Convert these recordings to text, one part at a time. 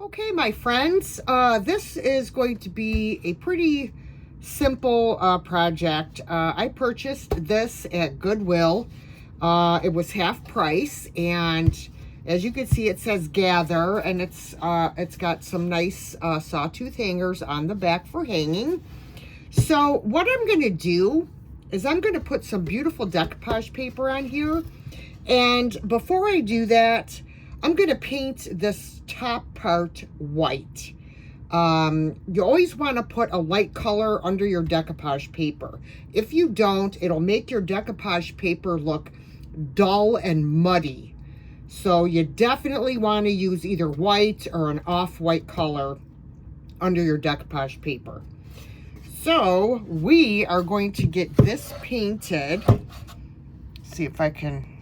Okay, my friends, this is going to be a pretty simple project. I purchased this at Goodwill. It was half price, and as you can see, it says Gather, and it's got some nice sawtooth hangers on the back for hanging. So what I'm going to do is I'm going to put some beautiful decoupage paper on here, and before I do that, I'm going to paint this top part white. You always want to put a light color under your decoupage paper. If you don't, it'll make your decoupage paper look dull and muddy. So you definitely want to use either white or an off-white color under your decoupage paper. So we are going to get this painted. See if I can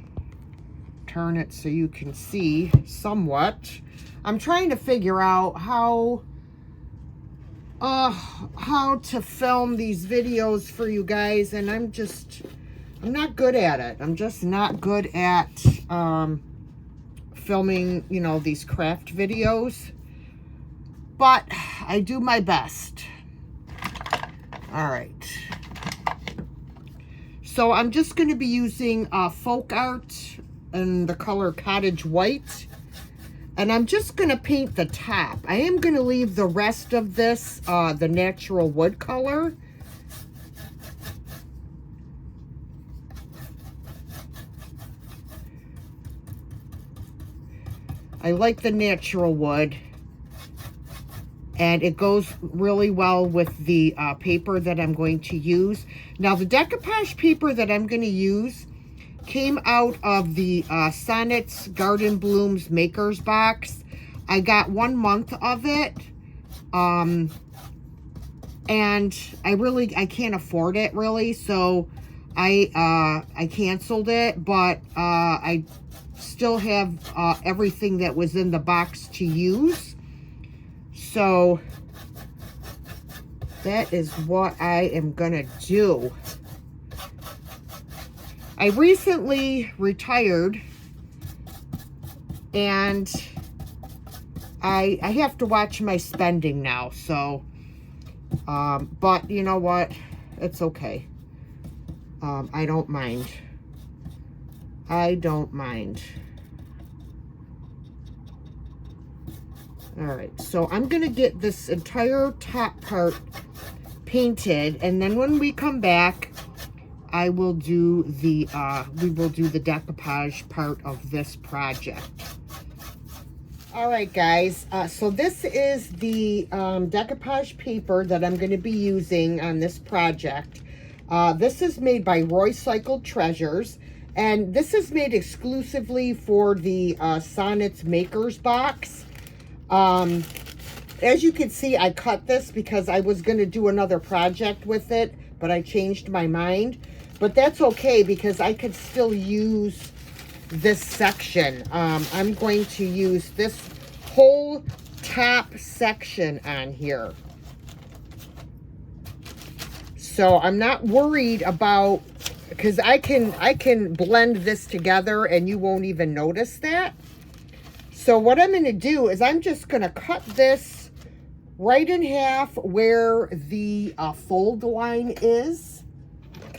turn it so you can see somewhat. I'm trying to figure out how to film these videos for you guys, and I'm not good at it. I'm just not good at filming, you know, these craft videos, but I do my best. All right, so I'm just going to be using Folk Art in the color Cottage White, and I'm just going to paint the top. I am going to leave the rest of this the natural wood color. I like the natural wood, and it goes really well with the paper that I'm going to use. Now, the decoupage paper that I'm going to use came out of the Sonnets Garden Blooms Makers box. I got 1 month of it, and I can't afford it really, so I canceled it, but I still have everything that was in the box to use. So that is what I am gonna do. I recently retired, and I have to watch my spending now, so but you know what, it's okay. I don't mind. All right, so I'm gonna get this entire top part painted, and then when we come back, I will do the we will do the decoupage part of this project. All right, guys, so this is the decoupage paper that I'm going to be using on this project. This is made by Roycycled Treasures, and this is made exclusively for the Sonnets Makers box. As you can see, I cut this because I was going to do another project with it, but I changed my mind. But that's okay, because I could still use this section. I'm going to use this whole top section on here. So I'm not worried about, because I can blend this together and you won't even notice that. So what I'm going to do is I'm just going to cut this right in half where the fold line is.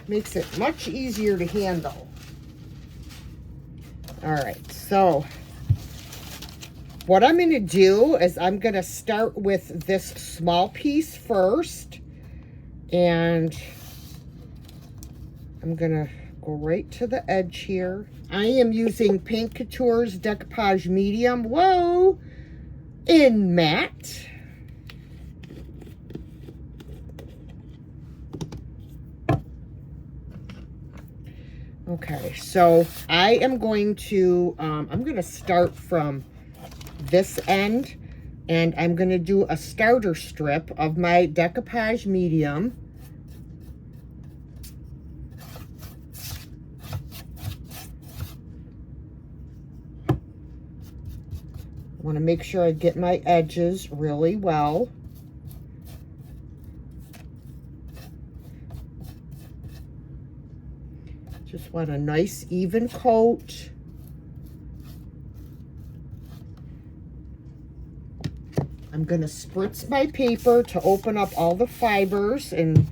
Makes it much easier to handle. All right, so what I'm going to do is I'm going to start with this small piece first, and I'm going to go right to the edge here. I am using Paint Couture's Decoupage Medium, whoa, in matte. Okay, so I am going to, I'm going to start from this end, and I'm going to do a starter strip of my decoupage medium. I want to make sure I get my edges really well. Just want a nice even coat. I'm going to spritz my paper to open up all the fibers, and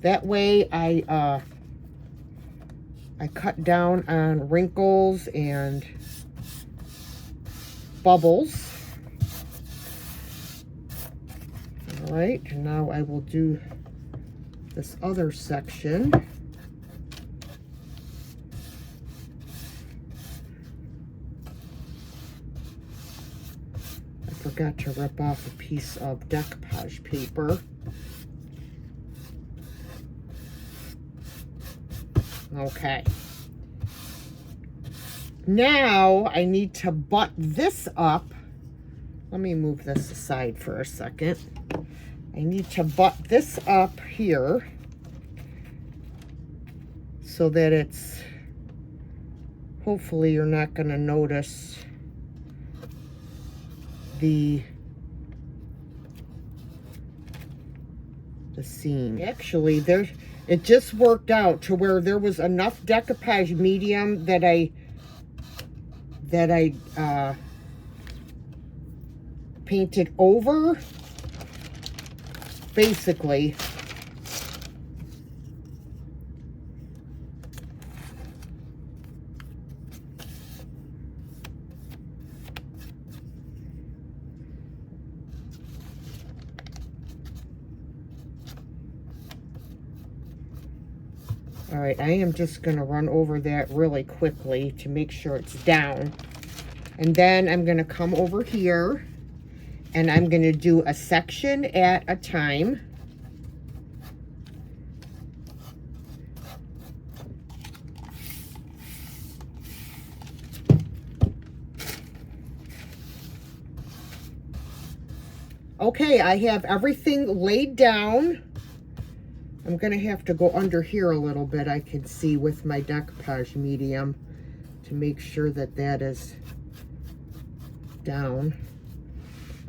that way I cut down on wrinkles and bubbles. All right, and now I will do this other section. I forgot to rip off a piece of decoupage paper. Okay. Now I need to butt this up. Let me move this aside for a second. I need to butt this up here so that it's, hopefully you're not going to notice the seam. Actually, it just worked out to where there was enough decoupage medium that I painted over, basically. All right, I am just going to run over that really quickly to make sure it's down. And then I'm going to come over here and I'm going to do a section at a time. Okay, I have everything laid down. I'm going to have to go under here a little bit, I can see, with my decoupage medium to make sure that that is down.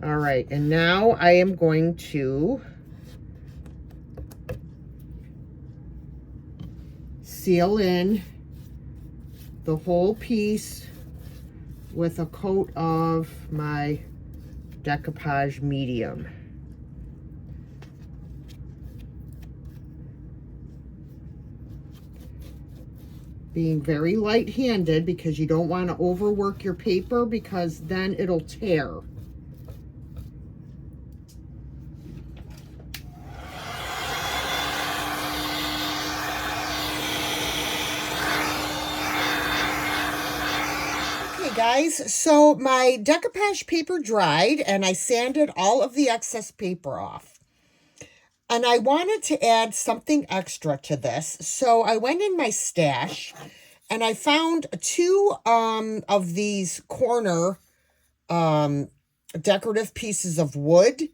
All right, and now I am going to seal in the whole piece with a coat of my decoupage medium. Being very light-handed because you don't want to overwork your paper because then it'll tear. Okay guys, so my decoupage paper dried and I sanded all of the excess paper off. And I wanted to add something extra to this. So I went in my stash and I found two of these corner decorative pieces of wood.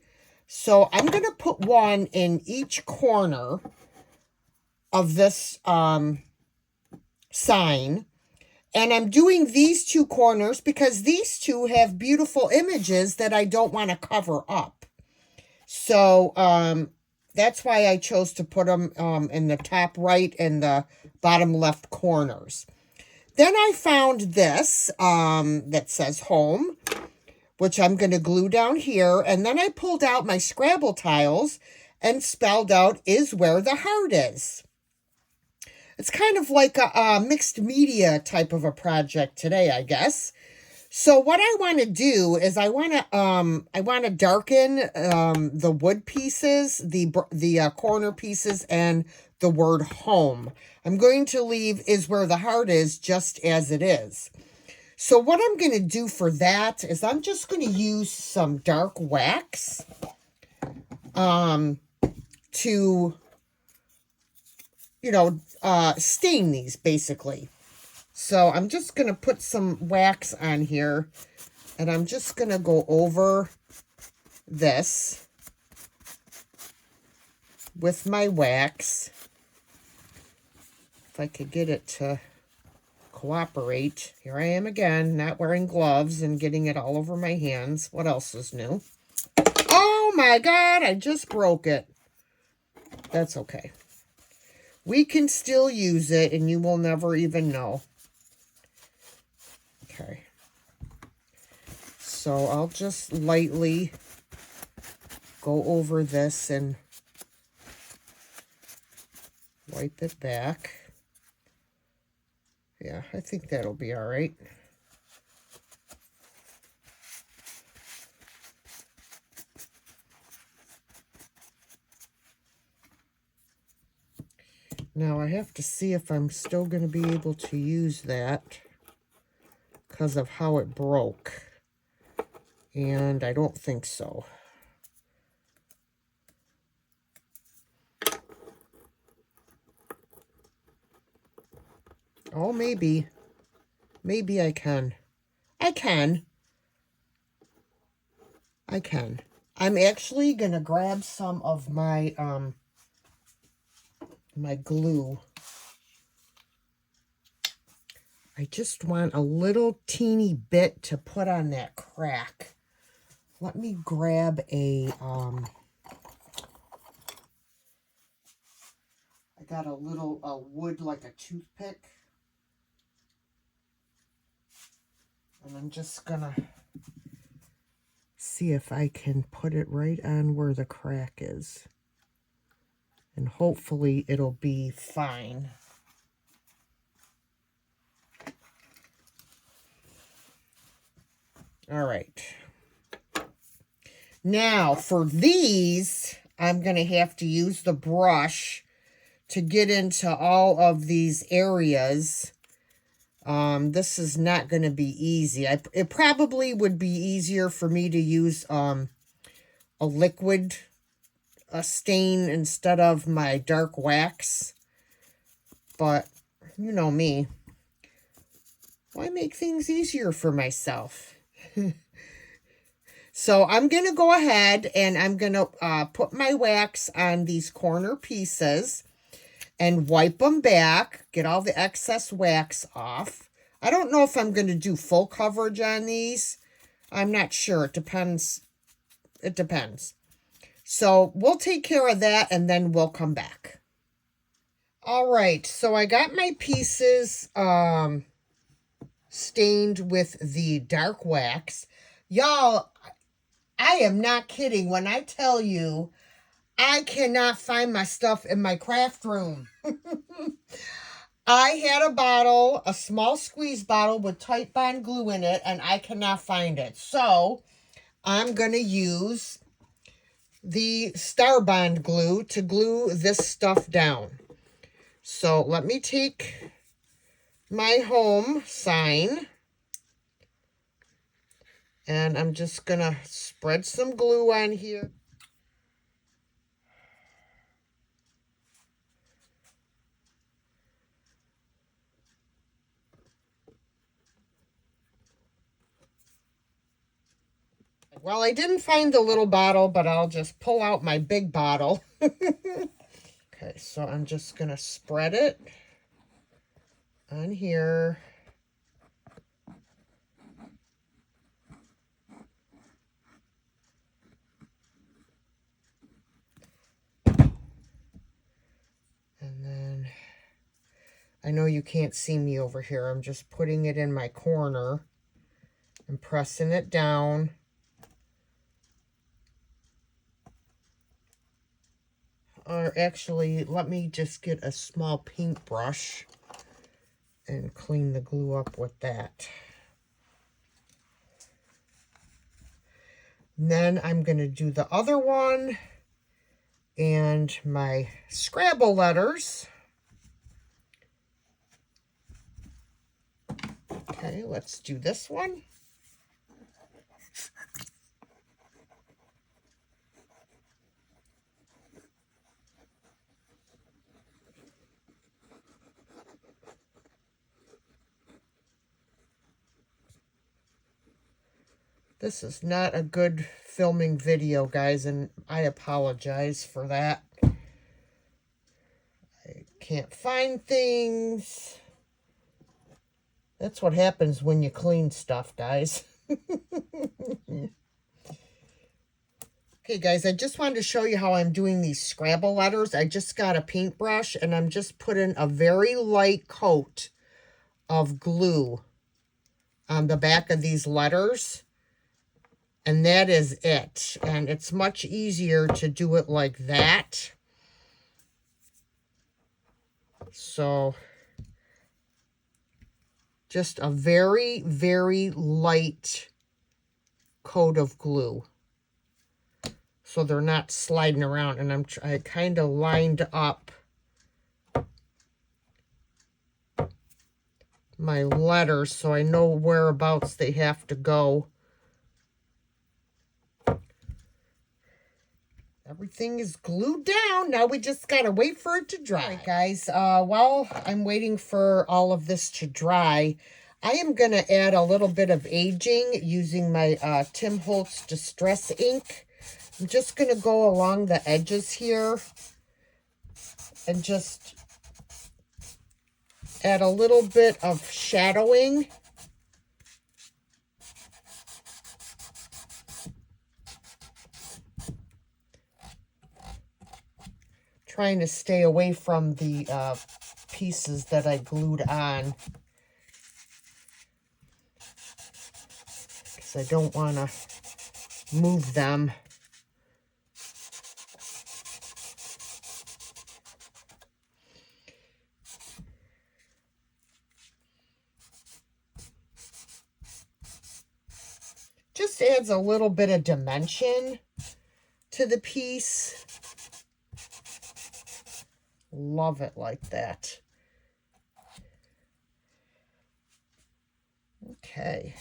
So I'm going to put one in each corner of this sign. And I'm doing these two corners because these two have beautiful images that I don't want to cover up. So that's why I chose to put them in the top right and the bottom left corners. Then I found this that says home, which I'm going to glue down here. And then I pulled out my Scrabble tiles and spelled out is where the heart is. It's kind of like a mixed media type of a project today, I guess. So what I want to do is I want to darken the wood pieces, the corner pieces, and the word home. I'm going to leave is where the heart is just as it is. So what I'm going to do for that is I'm just going to use some dark wax to, stain these basically. So I'm just going to put some wax on here, and I'm just going to go over this with my wax. If I could get it to cooperate. Here I am again, not wearing gloves and getting it all over my hands. What else is new? Oh my God, I just broke it. That's okay. We can still use it, and you will never even know. Okay. So I'll just lightly go over this and wipe it back. Yeah, I think that'll be all right. Now I have to see if I'm still going to be able to use that because of how it broke. And I don't think so. Oh, maybe. Maybe I can. I can. I'm actually going to grab some of my my glue. I just want a little teeny bit to put on that crack. Let me grab a I got a little wood like a toothpick. And I'm just gonna see if I can put it right on where the crack is. And hopefully it'll be fine. All right. Now for these, I'm going to have to use the brush to get into all of these areas. This is not going to be easy. It probably would be easier for me to use a liquid stain instead of my dark wax. But you know me. Why make things easier for myself? So I'm going to go ahead and I'm going to put my wax on these corner pieces and wipe them back, get all the excess wax off. I don't know if I'm going to do full coverage on these. I'm not sure. It depends. It depends. So we'll take care of that and then we'll come back. All right. So I got my pieces stained with the dark wax. Y'all, I am not kidding when I tell you I cannot find my stuff in my craft room. I had a bottle, a small squeeze bottle with tight bond glue in it, and I cannot find it. So I'm going to use the Star Bond glue to glue this stuff down. So let me take my home sign. And I'm just going to spread some glue on here. Well, I didn't find the little bottle, but I'll just pull out my big bottle. Okay, so I'm just going to spread it on here. And then, I know you can't see me over here. I'm just putting it in my corner and pressing it down. Or actually, let me just get a small paintbrush and clean the glue up with that. And then I'm going to do the other one and my Scrabble letters. Okay, let's do this one. This is not a good filming video, guys, and I apologize for that. I can't find things. That's what happens when you clean stuff, guys. Okay, guys, I just wanted to show you how I'm doing these Scrabble letters. I just got a paintbrush, and I'm just putting a very light coat of glue on the back of these letters. And that is it. And it's much easier to do it like that. So just a very, very light coat of glue, so they're not sliding around. And I kind of lined up my letters so I know whereabouts they have to go. Everything is glued down. Now we just gotta wait for it to dry. All right, guys, while I'm waiting for all of this to dry, I am gonna add a little bit of aging using my Tim Holtz Distress ink. I'm just gonna go along the edges here and just add a little bit of shadowing. Trying to stay away from the pieces that I glued on, because I don't want to move them. Just adds a little bit of dimension to the piece. Love it like that. Okay.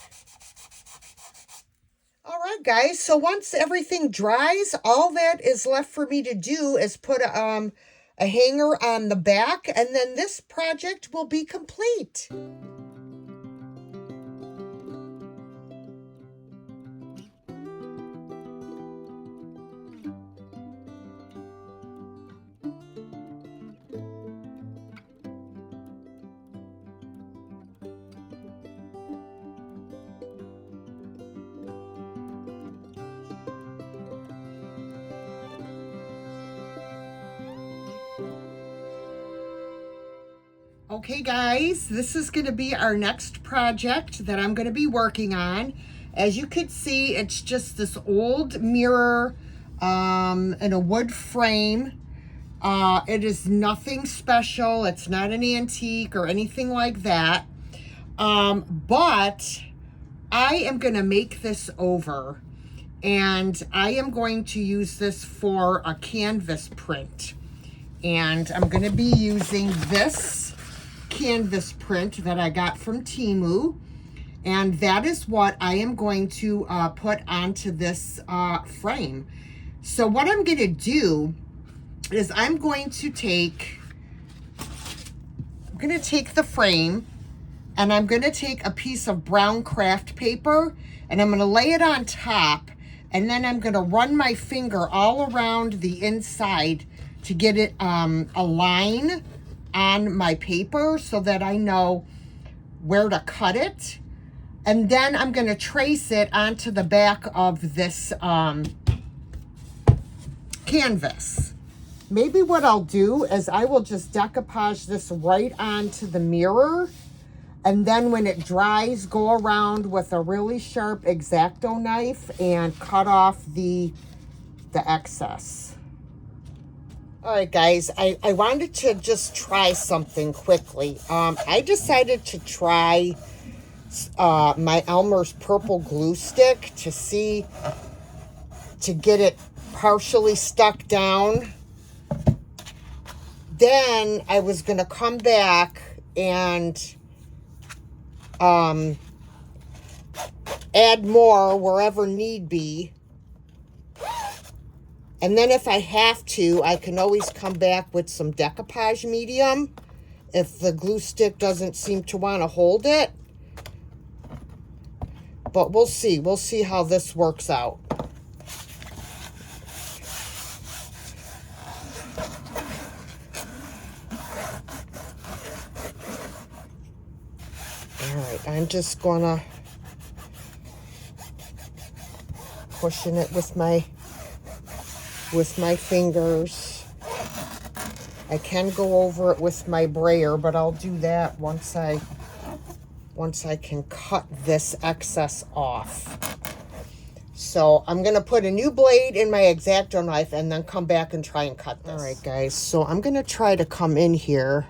All right, guys. So once everything dries, all that is left for me to do is put a hanger on the back, and then this project will be complete. Okay, guys, this is going to be our next project that I'm going to be working on. As you can see, it's just this old mirror in a wood frame. It is nothing special. It's not an antique or anything like that. But I am going to make this over, and I am going to use this for a canvas print. And I'm going to be using this canvas print that I got from Temo, and that is what I am going to put onto this frame. So what I'm going to do is I'm going to take the frame, and I'm going to take a piece of brown craft paper, and I'm going to lay it on top, and then I'm going to run my finger all around the inside to get it a line on my paper so that I know where to cut it. And then I'm going to trace it onto the back of this canvas. Maybe what I'll do is I will just decoupage this right onto the mirror, and then when it dries, go around with a really sharp X-Acto knife and cut off the excess. All right, guys, I wanted to just try something quickly. I decided to try my Elmer's purple glue stick to get it partially stuck down. Then I was going to come back and add more wherever need be. And then if I have to, I can always come back with some decoupage medium if the glue stick doesn't seem to want to hold it. But we'll see. We'll see how this works out. All right, I'm just gonna pushing it with my fingers. I can go over it with my brayer, but I'll do that once I can cut this excess off. So I'm going to put a new blade in my X-Acto knife and then come back and try and cut this. All right, guys. So I'm going to try to come in here.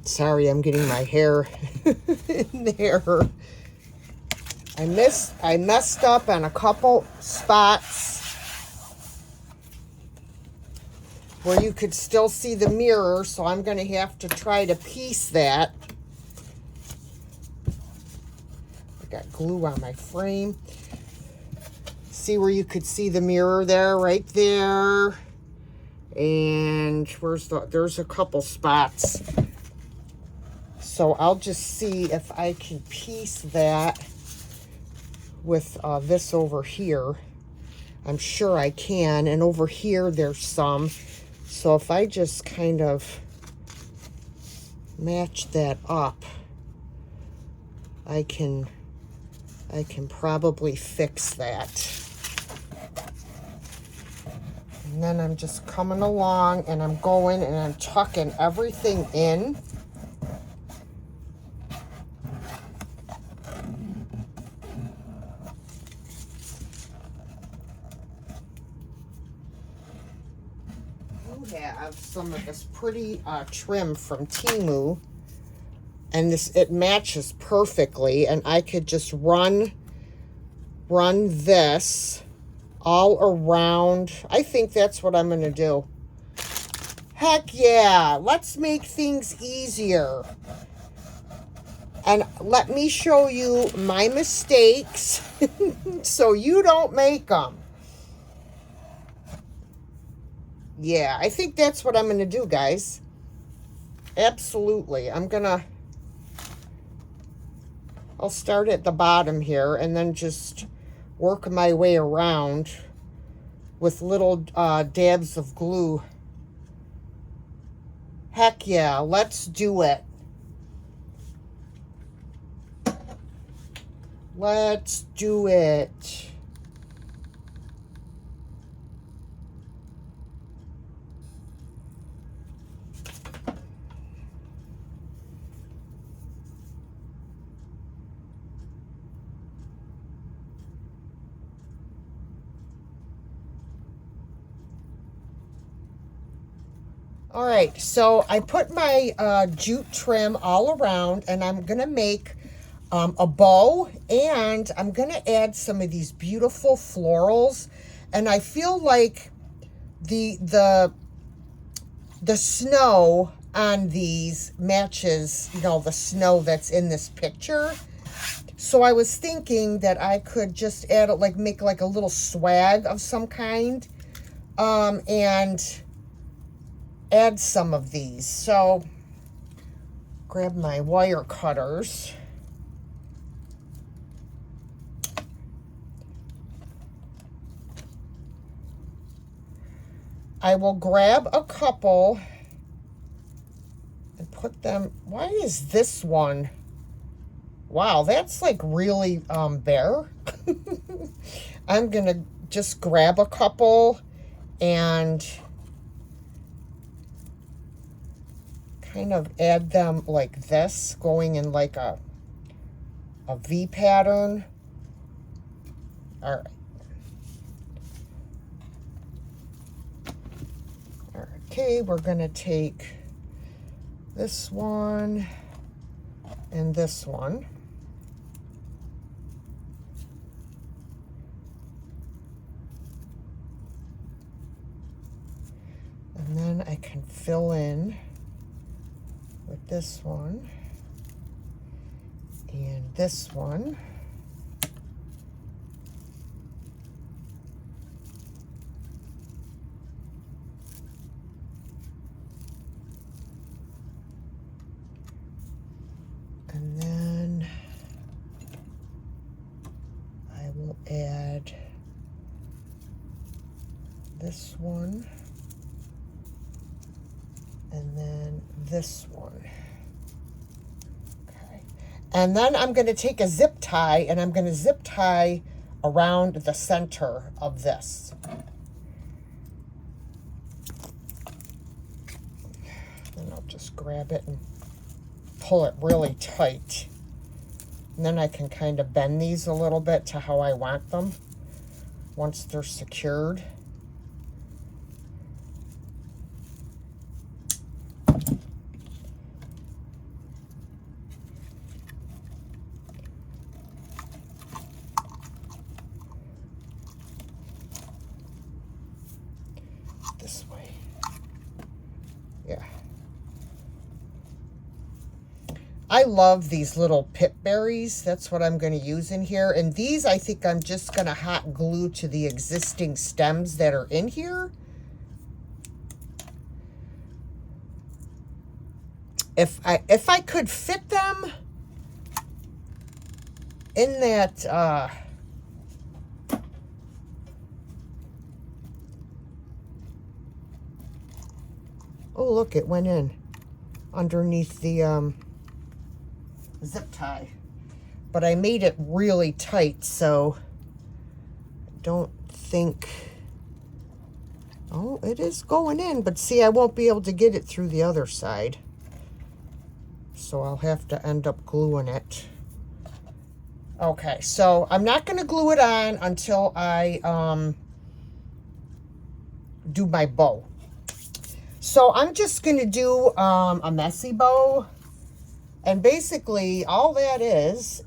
Sorry, I'm getting my hair in there. I messed up on a couple spots where you could still see the mirror, so I'm going to have to try to piece that. I got glue on my frame. See where you could see the mirror there, right there. And there's a couple spots. So I'll just see if I can piece that with this over here. I'm sure I can. And over here, there's some. So if I just kind of match that up, I can probably fix that. And then I'm just coming along and I'm going and I'm tucking everything in. Have some of this pretty trim from Temo, and it matches perfectly, and I could just run this all around. I think that's what I'm going to do. Heck yeah, let's make things easier. And let me show you my mistakes so you don't make them. Yeah, I think that's what I'm going to do, guys. Absolutely. I'll start at the bottom here and then just work my way around with little dabs of glue. Heck yeah, let's do it. Let's do it. All right, so I put my jute trim all around, and I'm going to make a bow, and I'm going to add some of these beautiful florals. And I feel like the snow on these matches, you know, the snow that's in this picture. So I was thinking that I could just add, make like a little swag of some kind, and add some of these. So grab my wire cutters. I will grab a couple and put them. Why is this one? Wow, that's like really bare. I'm gonna just grab a couple and kind of add them like this, going in like a V pattern. All right. Okay, we're gonna take this one and this one. And then I can fill in with this one. this one. And then I will add this one, and then this one. Okay. And then I'm going to take a zip tie, and I'm going to zip tie around the center of this. And I'll just grab it and pull it really tight. And then I can kind of bend these a little bit to how I want them once they're secured. This way. Yeah. I love these little pip berries. That's what I'm going to use in here. And these, I think I'm just going to hot glue to the existing stems that are in here. If I could fit them in that, oh, look, it went in underneath the, zip tie, but I made it really tight, so I don't think, oh, it is going in, but see, I won't be able to get it through the other side, so I'll have to end up gluing it. Okay, so I'm not going to glue it on until I do my bow. So I'm just going to do a messy bow. And basically, all that is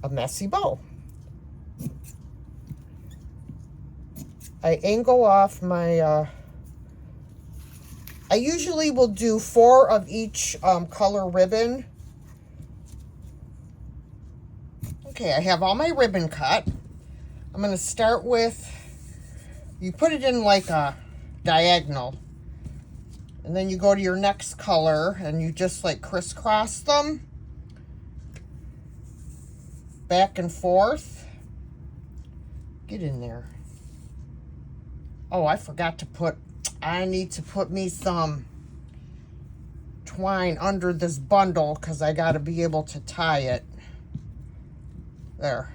a messy bow. I angle off my, I usually will do 4 of each color ribbon. Okay, I have all my ribbon cut. I'm going to start with, you put it in like a diagonal. And then you go to your next color and you just like crisscross them back and forth. Get in there. Oh, I forgot to put, I need to put me some twine under this bundle because I got to be able to tie it. There,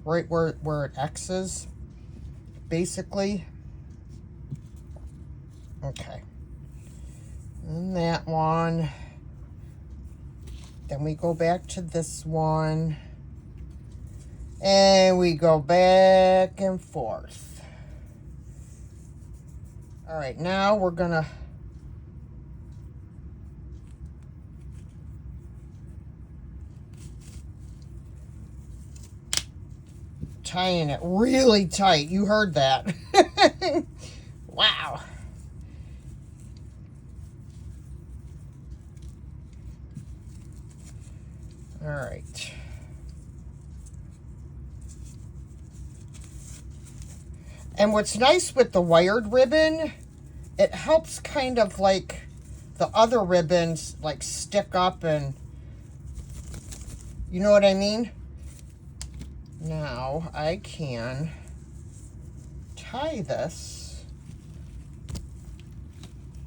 right where it X's, basically. Okay. And that one. Then we go back to this one. And we go back and forth. All right, now we're gonna tying it really tight. You heard that. Wow. All right. And what's nice with the wired ribbon, it helps kind of like the other ribbons like stick up and, you know what I mean? Now I can tie this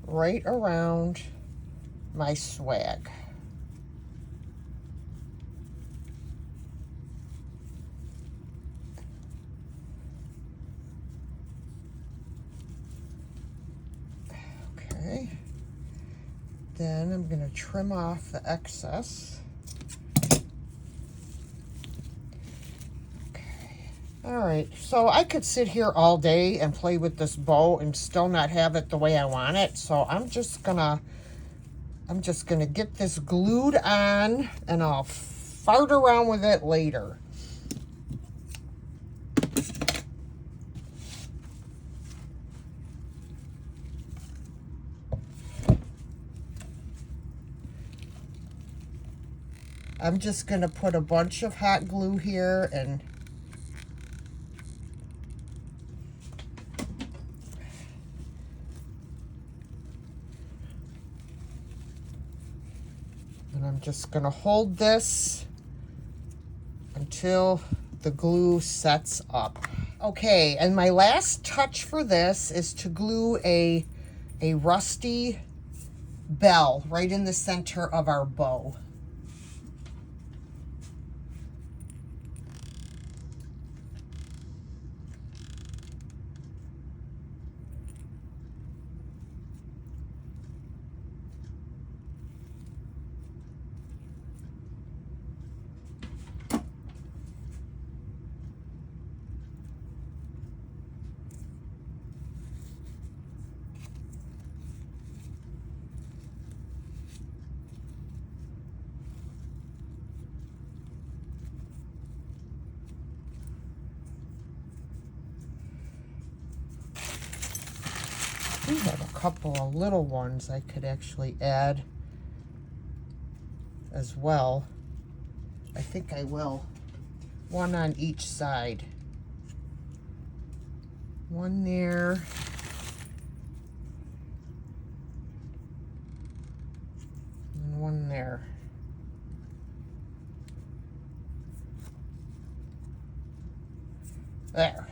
right around my swag. Okay. Then I'm going to trim off the excess. All right, so I could sit here all day and play with this bow and still not have it the way I want it. So I'm just gonna get this glued on and I'll fart around with it later. I'm just going to put a bunch of hot glue here and I'm just going to hold this until the glue sets up. Okay, and my last touch for this is to glue a rusty bell right in the center of our bow. We have a couple of little ones I could actually add as well. I think I will. One on each side. One there. And one there. There.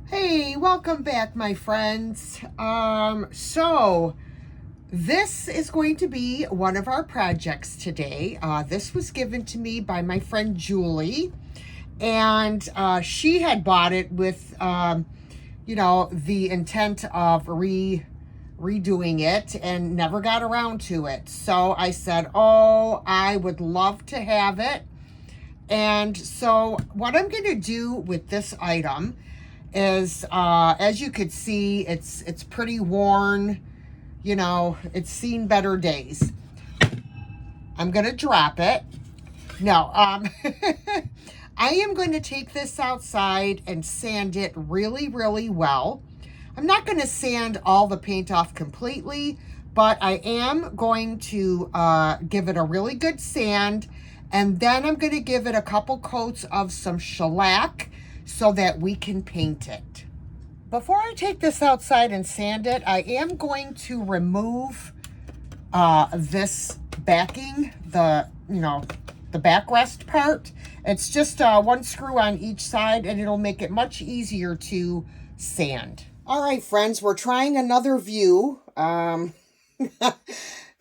Hey, welcome back, my friends. So this is going to be one of our projects today. This was given to me by my friend Julie, and she had bought it with, you know, the intent of redoing it and never got around to it. So I said, oh, I would love to have it. And so what I'm going to do with this item is, as you could see, it's pretty worn. You know, it's seen better days. I'm going to drop it. No, I am going to take this outside and sand it really, really well. I'm not going to sand all the paint off completely, but I am going to give it a really good sand, and then I'm going to give it a couple coats of some shellac so that we can paint it. Before I take this outside and sand it, I am going to remove this backing, the backrest part. It's just one screw on each side, and it'll make it much easier to sand. All right, friends, we're trying another view.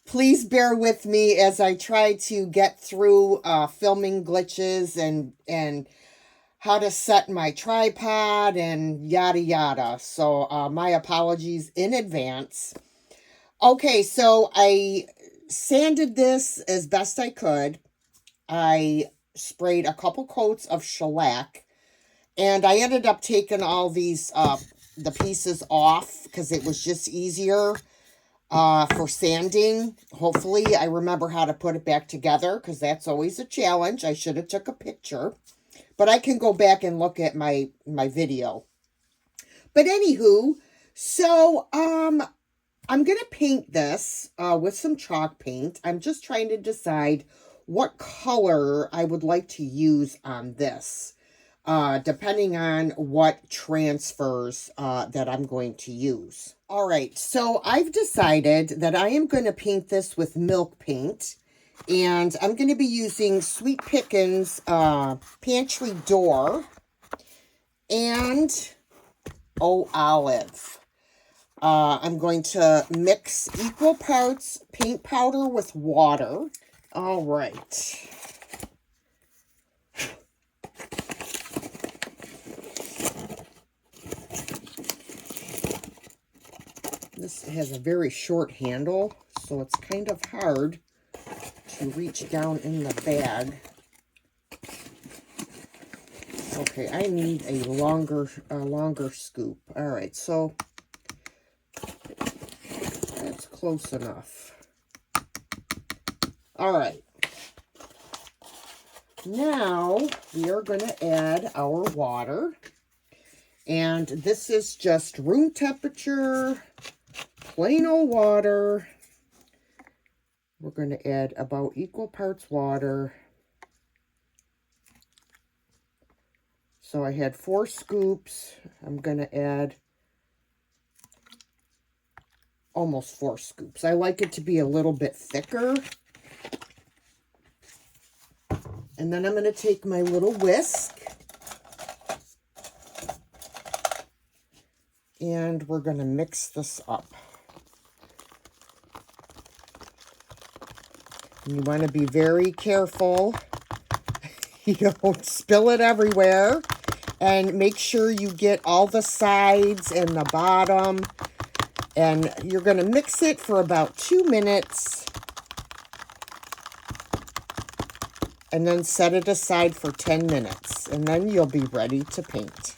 Please bear with me as I try to get through filming glitches and how to set my tripod and yada yada. So my apologies in advance. Okay, so I sanded this as best I could. I sprayed a couple coats of shellac, and I ended up taking all these the pieces off because it was just easier for sanding. Hopefully I remember how to put it back together, because that's always a challenge. I should have took a picture, but I can go back and look at my video. But anywho, so I'm gonna paint this with some chalk paint. I'm just trying to decide what color I would like to use on this, depending on what transfers that I'm going to use. All right, so I've decided that I am going to paint this with milk paint, and I'm going to be using Sweet Pickins Pantry Door and Olive. I'm going to mix equal parts paint powder with water. All right. This has a very short handle, so it's kind of hard to reach down in the bag. Okay, I need a longer scoop. All right, so that's close enough. All right. Now we are going to add our water. And this is just room temperature, plain old water. We're going to add about equal parts water. So I had 4 scoops. I'm going to add almost 4 scoops. I like it to be a little bit thicker. And then I'm going to take my little whisk. And we're going to mix this up. And you want to be very careful. You don't spill it everywhere. And make sure you get all the sides and the bottom. And you're going to mix it for about 2 minutes. And then set it aside for 10 minutes. And then you'll be ready to paint.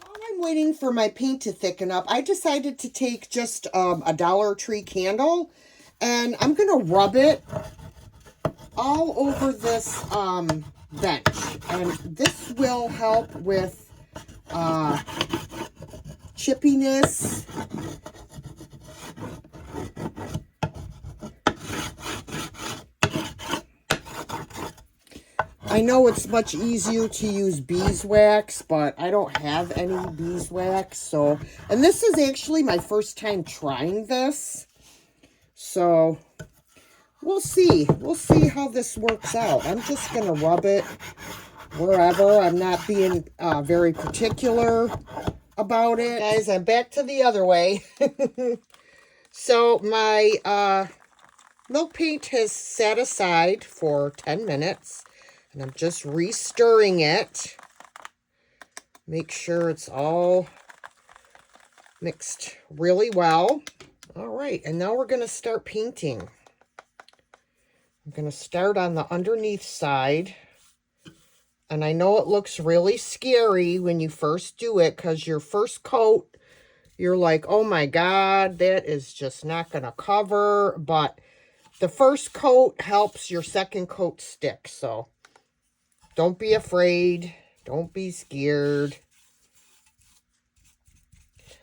While I'm waiting for my paint to thicken up, I decided to take just a Dollar Tree candle. And I'm going to rub it all over this bench. And this will help with chippiness. I know it's much easier to use beeswax, but I don't have any beeswax. So, and this is actually my first time trying this. So, we'll see. We'll see how this works out. I'm just going to rub it wherever. I'm not being very particular about it. Guys, I'm back to the other way. So, my milk paint has sat aside for 10 minutes. And I'm just re-stirring it. Make sure it's all mixed really well. All right, and now we're going to start painting. I'm going to start on the underneath side. And I know it looks really scary when you first do it because your first coat, you're like, oh my God, that is just not going to cover. But the first coat helps your second coat stick, so don't be afraid. Don't be scared.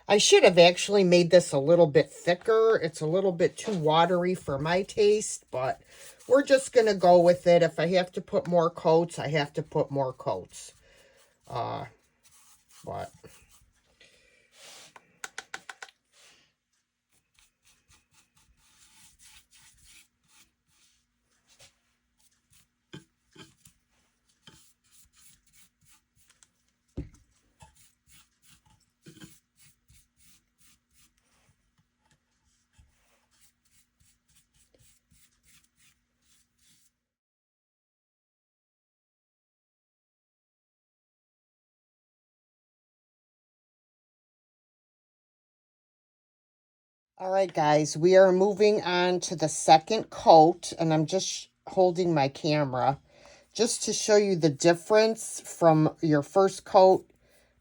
I should have actually made this a little bit thicker. It's a little bit too watery for my taste, but we're just going to go with it. If I have to put more coats, I have to put more coats. But all right, guys, we are moving on to the second coat, and I'm just holding my camera just to show you the difference from your first coat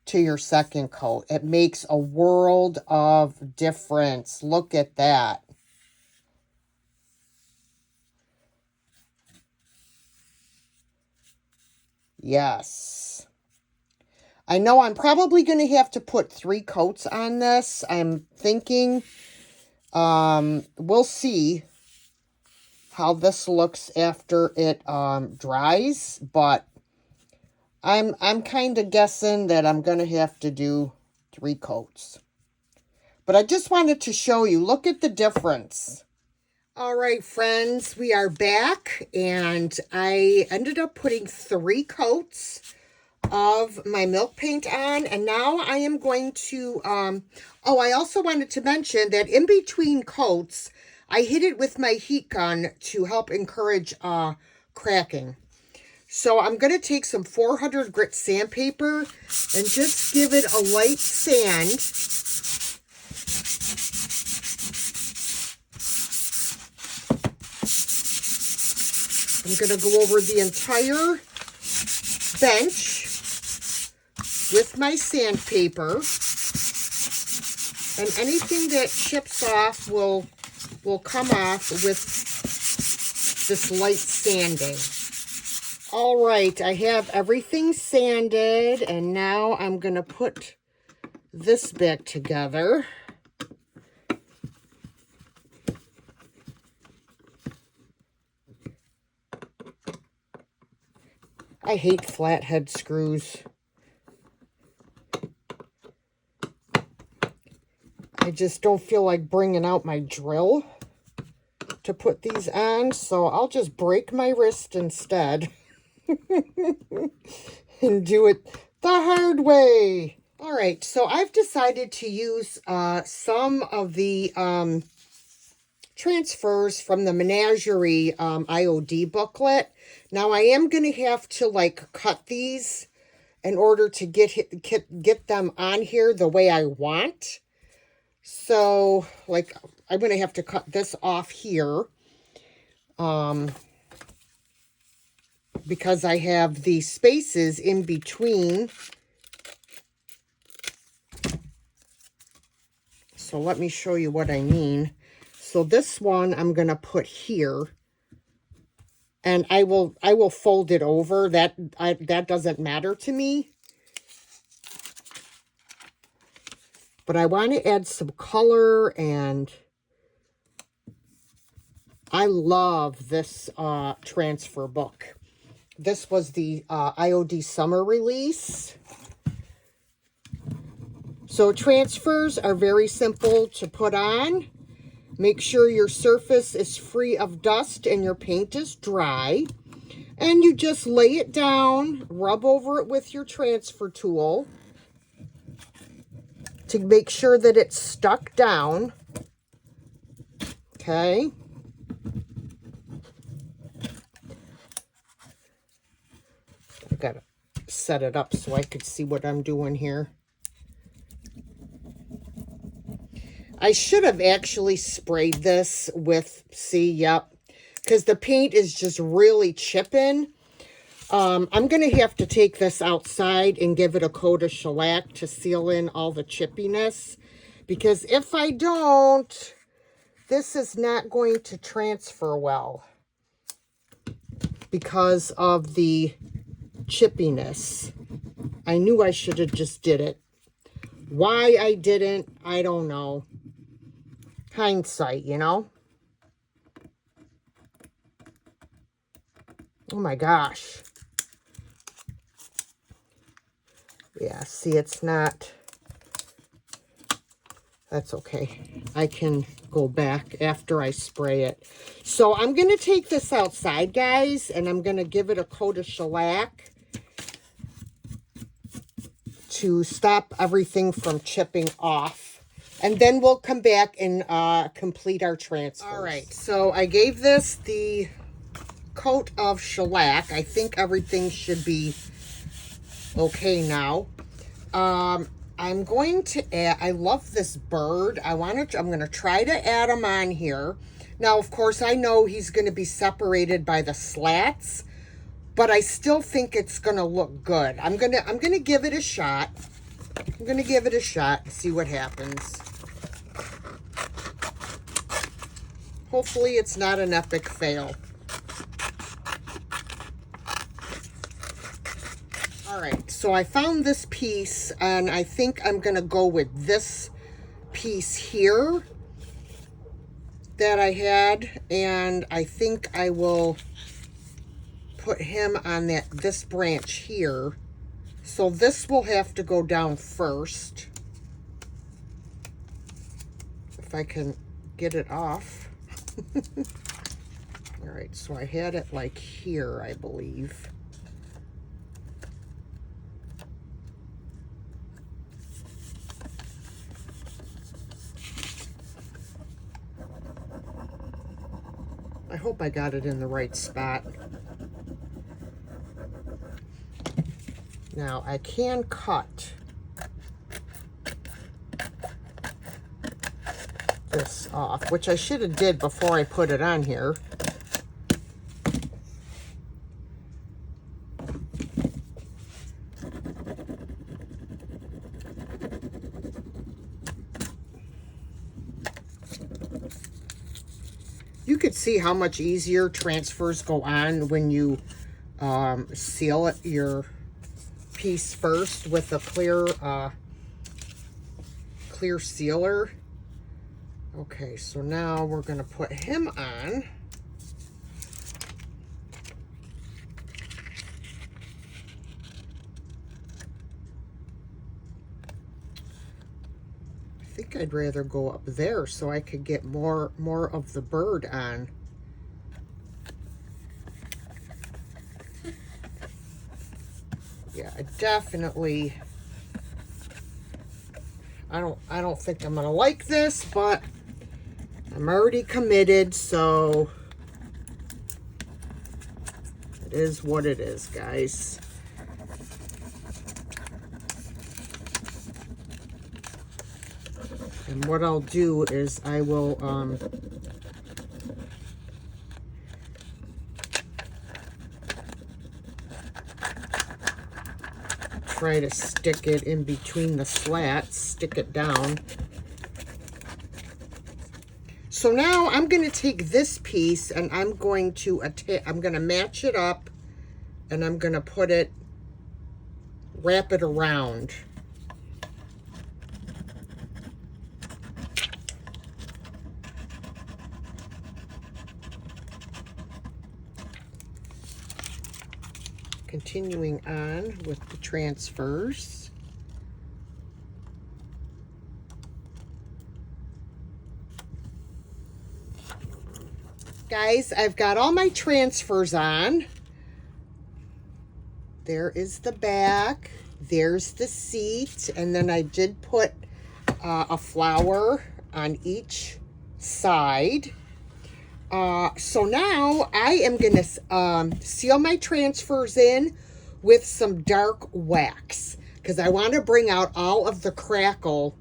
to your second coat. It makes a world of difference. Look at that. Yes. I know I'm probably going to have to put 3 coats on this. I'm thinking, we'll see how this looks after it dries, but I'm kind of guessing that I'm going to have to do 3 coats. But I just wanted to show you, look at the difference. All right, friends, we are back, and I ended up putting 3 coats of my milk paint on, and now I am going to, oh, I also wanted to mention that in between coats, I hit it with my heat gun to help encourage cracking. So I'm going to take some 400 grit sandpaper and just give it a light sand. I'm going to go over the entire bench with my sandpaper, and anything that chips off will come off with this light sanding. All right, I have everything sanded, and now I'm going to put this back together. I hate flathead screws. I just don't feel like bringing out my drill to put these on, so I'll just break my wrist instead and do it the hard way. All right, so I've decided to use some of the transfers from the Menagerie IOD booklet. Now, I am going to have to, like, cut these in order to get them on here the way I want. So, like, I'm going to have to cut this off here. Because I have the spaces in between. So let me show you what I mean. So this one I'm going to put here, and I will fold it over. That doesn't matter to me. But I want to add some color, and I love this transfer book. This was the IOD summer release. So transfers are very simple to put on. Make sure your surface is free of dust and your paint is dry. And you just lay it down, rub over it with your transfer tool to make sure that it's stuck down. Okay. I gotta set it up so I could see what I'm doing here. I should have actually sprayed this with, because the paint is just really chipping. I'm going to have to take this outside and give it a coat of shellac to seal in all the chippiness. Because if I don't, this is not going to transfer well because of the chippiness. I knew I should have just did it. Why I didn't, I don't know. Hindsight, you know? Oh my gosh. Yeah, see, it's not. That's okay. I can go back after I spray it. So I'm going to take this outside, guys, and I'm going to give it a coat of shellac to stop everything from chipping off. And then we'll come back and complete our transfers. All right, so I gave this the coat of shellac. I think everything should be okay now. I'm going to add, I love this bird. I'm going to try to add him on here. Now, of course, I know he's going to be separated by the slats, but I still think it's going to look good. I'm going to give it a shot. I'm going to give it a shot and see what happens. Hopefully it's not an epic fail. All right, so I found this piece, and I think I'm going to go with this piece here that I had, and I think I will put him on this branch here. So this will have to go down first. If I can get it off. All right, so I had it like here, I believe. I hope I got it in the right spot. Now, I can cut this off, which I should have did before I put it on here. you could see how much easier transfers go on when you seal it, your piece first with a clear sealer. Okay, so now we're going to put him on. I think I'd rather go up there so I could get more of the bird on. Yeah, I definitely, I don't think I'm gonna like this, but I'm already committed, so it is what it is, guys. And what I'll do is I will try to stick it in between the slats, stick it down. So now I'm going to take this piece and I'm going to match it up, and I'm going to wrap it around. Continuing on with the transfers. Guys, I've got all my transfers on. There is the back. There's the seat. And then I did put a flower on each side. So now I am going to seal my transfers in with some dark wax, because I want to bring out all of the crackle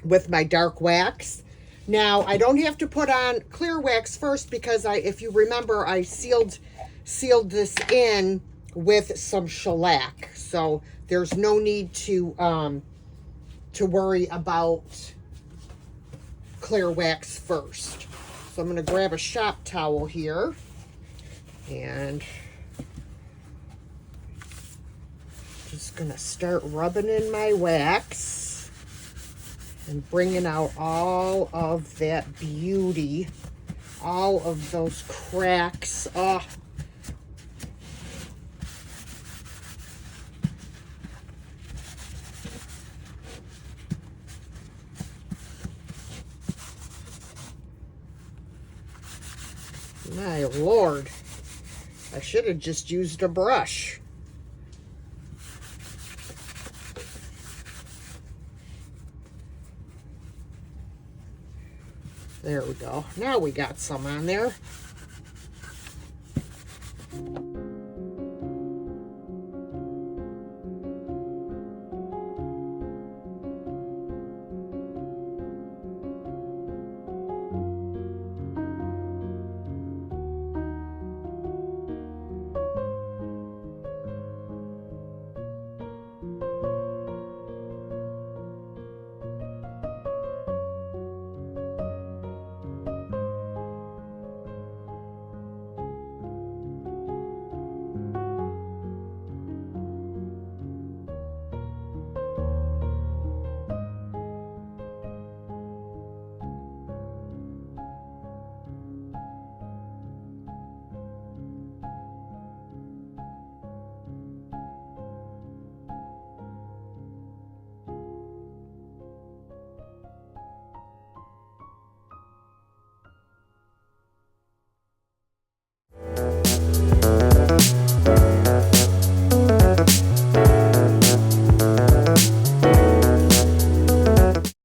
with my dark wax. Now, I don't have to put on clear wax first, because if you remember, I sealed this in with some shellac. So there's no need to worry about clear wax first. So I'm going to grab a shop towel here and just going to start rubbing in my wax and bringing out all of that beauty, all of those cracks. Oh. My Lord, I should have just used a brush. There we go. Now we got some on there.